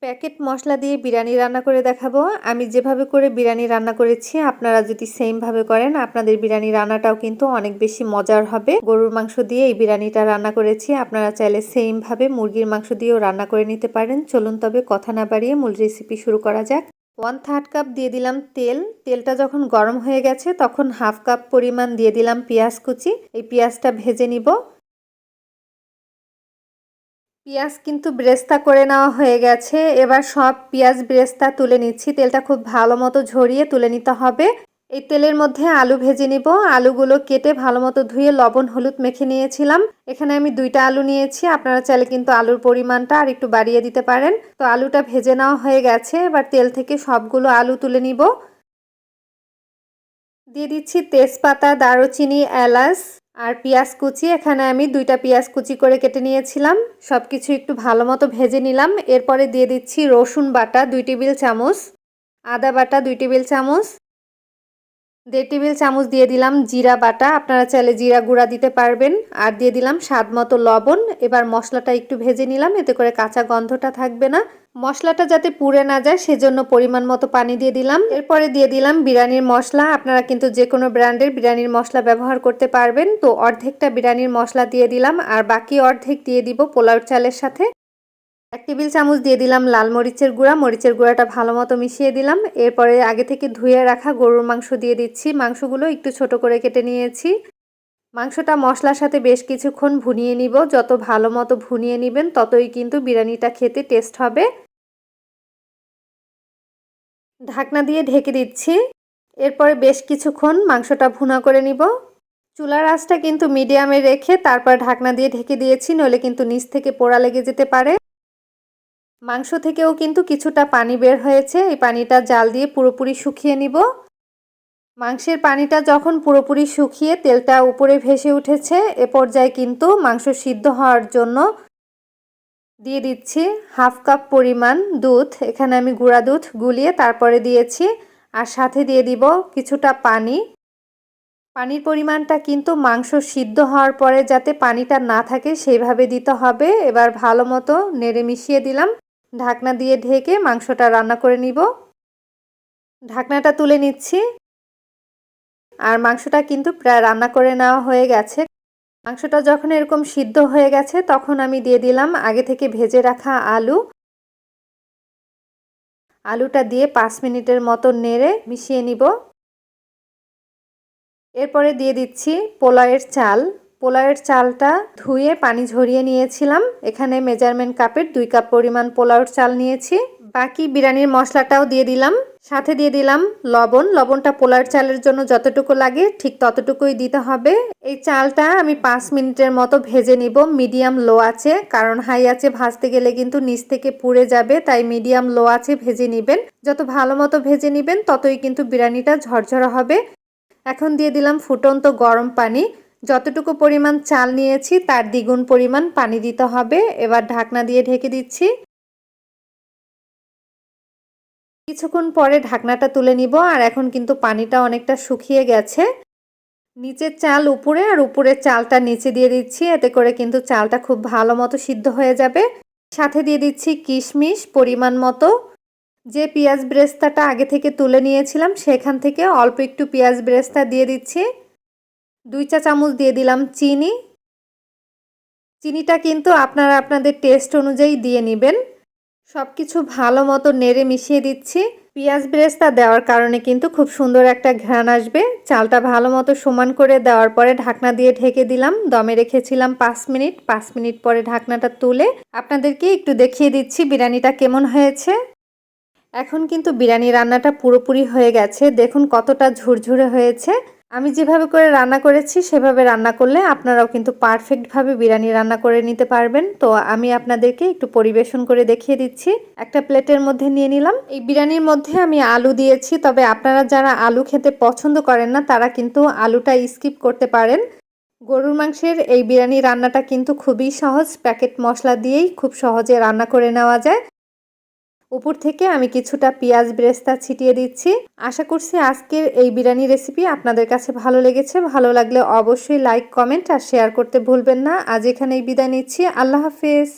Packet মশলা দিয়ে বিরিয়ানি রান্না করে দেখাবো। আমি যেভাবে করে বিরিয়ানি রান্না করেছি আপনারা যদি সেম ভাবে করেন আপনাদের বিরিয়ানি রান্নাটাও কিন্তু অনেক বেশি মজার হবে। গরুর মাংস দিয়ে এই বিরিয়ানিটা রান্না করেছি, আপনারা চাইলে সেম ভাবে মুরগির মাংস দিয়েও রান্না করে নিতে পারেন। চলুন তবে কথা না বাড়িয়ে মূল রেসিপি শুরু করা যাক। 1/3 কাপ দিয়ে দিলাম তেল। তেলটা যখন গরম হয়ে গেছে তখন 1/2 কাপ পরিমাণ দিয়ে দিলাম পেঁয়াজ কুচি। এই পেঁয়াজটা ভেজে নিব। পেঁয়াজ কিন্তু ব্রেস্তা করে নেওয়া হয়ে গেছে। এবার সব পেঁয়াজ ব্রেস্তা তুলে নিচ্ছি। তেলটা খুব ভালো মতো ঝরিয়ে তুলে নিতে হবে। এই তেলের মধ্যে আলু ভেজে নিব। আলুগুলো কেটে ভালো মতো ধুয়ে লবণ হলুদ মেখে নিয়েছিলাম। এখানে আমি 2টা আলু নিয়েছি, আপনারা চাইলে কিন্তু আলুর পরিমাণটা আর একটু বাড়িয়ে দিতে পারেন। তো আলুটা ভেজে নেওয়া হয়ে গেছে। এবার তেল থেকে সবগুলো আলু তুলে নিব। দিয়ে দিচ্ছি তেজপাতা, দারুচিনি, এলাচ আর পেঁয়াজ কুচি। এখানে আমি 2টা পেঁয়াজ কুচি করে কেটে নিয়েছিলাম। সব কিছু একটু ভালো মতো ভেজে নিলাম। এরপরে দিয়ে দিচ্ছি রসুন বাটা 2 টেবিল চামচ, আদা বাটা 2 টেবিল চামচ, 1.5 টেবিল চামচ দিয়ে দিলাম জিরা বাটা, আপনারা চাইলে জিরা গুঁড়া দিতে পারবেন। আর দিয়ে দিলাম স্বাদ মতো লবণ। এবার মশলাটা একটু ভেজে নিলাম, এতে করে কাঁচা গন্ধটা থাকবে না। মশলাটা যাতে পুড়ে না যায় সেজন্য পরিমাণ মতো পানি দিয়ে দিলাম। এরপরে দিয়ে দিলাম বিরিয়ানির মশলা। আপনারা কিন্তু যে কোনো ব্র্যান্ডের বিরিয়ানির মশলা ব্যবহার করতে পারবেন। তো অর্ধেকটা বিরিয়ানির মশলা দিয়ে দিলাম আর বাকি অর্ধেক দিয়ে দিব পোলাও চালের সাথে। 1 টেবিল চামচ দিয়ে দিলাম লাল মরিচের গুঁড়া। মরিচের গুঁড়াটা ভালো মতো মিশিয়ে দিলাম। এরপরে আগে থেকে ধুয়ে রাখা গরুর মাংস দিয়ে দিচ্ছি। মাংসগুলো একটু ছোট করে কেটে নিয়েছি। মাংসটা মশলার সাথে বেশ কিছুক্ষণ ভুনিয়ে নিব। যত ভালো মতো ভুনিয়ে নিবেন ততই কিন্তু বিরিয়ানিটা খেতে টেস্ট হবে। ঢাকনা দিয়ে ঢেকে দিচ্ছি। এরপরে বেশ কিছুক্ষণ মাংসটা ভুনা করে নিব। চুলার আঁচটা কিন্তু মিডিয়ামে রেখে তারপর ঢাকনা দিয়ে ঢেকে দিয়েছি, নইলে কিন্তু নিচ থেকে পোড়া লেগে যেতে পারে। মাংস থেকেও কিন্তু কিছুটা পানি বের হয়েছে। এই পানিটা জাল দিয়ে পুরোপুরি শুকিয়ে নিব। মাংসের পানিটা যখন পুরোপুরি শুকিয়ে তেলটা উপরে ভেসে উঠেছে, এ পর্যায়ে কিন্তু মাংস সিদ্ধ হওয়ার জন্য দিয়ে দিচ্ছি 1/2 কাপ পরিমাণ দুধ। এখানে আমি গুঁড়া দুধ গুলিয়ে তারপরে দিয়েছি। আর সাথে দিয়ে দিব কিছুটা পানি। পানির পরিমাণটা কিন্তু মাংস সিদ্ধ হওয়ার পরে যাতে পানিটা না থাকে সেইভাবে দিতে হবে। এবার ভালো মতো নেড়ে মিশিয়ে দিলাম। ঢাকনা দিয়ে ঢেকে মাংসটা রান্না করে নিব। ঢাকনাটা তুলে নিচ্ছি। আর মাংসটা কিন্তু প্রায় রান্না করে নেওয়া হয়ে গেছে। মাংসটা যখন এরকম সিদ্ধ হয়ে গেছে তখন আমি দিয়ে দিলাম আগে থেকে ভেজে রাখা আলু। আলুটা দিয়ে 5 মিনিটের মতো নেড়ে মিশিয়ে নিব। এরপরে দিয়ে দিচ্ছি পোলাওয়ের চাল। পোলাওয়ের চালটা ধুয়ে পানি ঝরিয়ে নিয়েছিলাম। এখানে মেজারমেন্ট কাপের 2 কাপ পরিমাণ পোলাওর চাল নিয়েছি। বাকি বিরিয়ানির মশলাটাও দিয়ে দিলাম। সাথে দিয়ে দিলাম লবণ। লবণটা পোলাওর চালের জন্য যতটুকু লাগে ঠিক ততটুকুই দিতে হবে। এই চালটা আমি 5 মিনিটের মতো ভেজে নিব মিডিয়াম লো আঁচে, কারণ হাই আঁচে ভাজতে গেলে কিন্তু নিচ থেকে পুড়ে যাবে। তাই মিডিয়াম লো আঁচে ভেজে নেবেন। যত ভালো মতো ভেজে নেবেন ততই কিন্তু বিরিয়ানিটা ঝরঝরা হবে। এখন দিয়ে দিলাম ফুটন্ত গরম পানি। যতটুকু পরিমাণ চাল নিয়েছি তার দ্বিগুণ পরিমাণ পানি দিতে হবে। এবার ঢাকনা দিয়ে ঢেকে দিচ্ছি। কিছুক্ষণ পরে ঢাকনাটা তুলে নিব। আর এখন কিন্তু পানিটা অনেকটা শুকিয়ে গেছে। নিচের চাল উপরে আর উপরের চালটা নিচে দিয়ে দিচ্ছি, এতে করে কিন্তু চালটা খুব ভালো মতো সিদ্ধ হয়ে যাবে। সাথে দিয়ে দিচ্ছি কিশমিশ পরিমাণ মতো। যে পেঁয়াজ ব্রেস্তাটা আগে থেকে তুলে নিয়েছিলাম সেখান থেকে অল্প একটু পেঁয়াজ ব্রেস্তা দিয়ে দিচ্ছি। 2 চা চামচ দিয়ে দিলাম চিনি। চিনিটা কিন্তু আপনারা আপনাদের টেস্ট অনুযায়ী দিয়ে নেবেন। সব কিছু ভালো মতো নেড়ে মিশিয়ে দিচ্ছি। পেঁয়াজ ব্রেস্তা দেওয়ার কারণে কিন্তু খুব সুন্দর একটা ঘ্রাণ আসবে। চালটা ভালো মতো সমান করে দেওয়ার পরে ঢাকনা দিয়ে ঢেকে দিলাম। দমে রেখেছিলাম 5 মিনিট। 5 মিনিট পরে ঢাকনাটা তুলে আপনাদেরকে একটু দেখিয়ে দিচ্ছি বিরিয়ানিটা কেমন হয়েছে। এখন কিন্তু বিরিয়ানি রান্নাটা পুরোপুরি হয়ে গেছে। দেখুন কতটা ঝুরঝুরে হয়েছে। আমি যেভাবে করে রান্না করেছি সেভাবে রান্না করলে আপনারাও কিন্তু পারফেক্টভাবে বিরিয়ানি রান্না করে নিতে পারবেন। তো আমি আপনাদেরকে একটু পরিবেশন করে দেখিয়ে দিচ্ছি। একটা প্লেটের মধ্যে নিয়ে নিলাম। এই বিরিয়ানির মধ্যে আমি আলু দিয়েছি, তবে আপনারা যারা আলু খেতে পছন্দ করেন না তারা কিন্তু আলুটা স্কিপ করতে পারেন। গরুর মাংসের এই বিরিয়ানি রান্নাটা কিন্তু খুবই সহজ। প্যাকেট মশলা দিয়েই খুব সহজে রান্না করে নেওয়া যায়। উপর থেকে আমি কিছুটা পেঁয়াজ ব্রেস্তা ছিটিয়ে দিচ্ছি। আশা করছি আজকের এই বিরিয়ানি রেসিপি আপনাদের কাছে ভালো লেগেছে। ভালো লাগলে অবশ্যই লাইক, কমেন্ট আর শেয়ার করতে ভুলবেন না। আজ এখানেই বিদায় নিচ্ছি। আল্লাহ হাফেজ।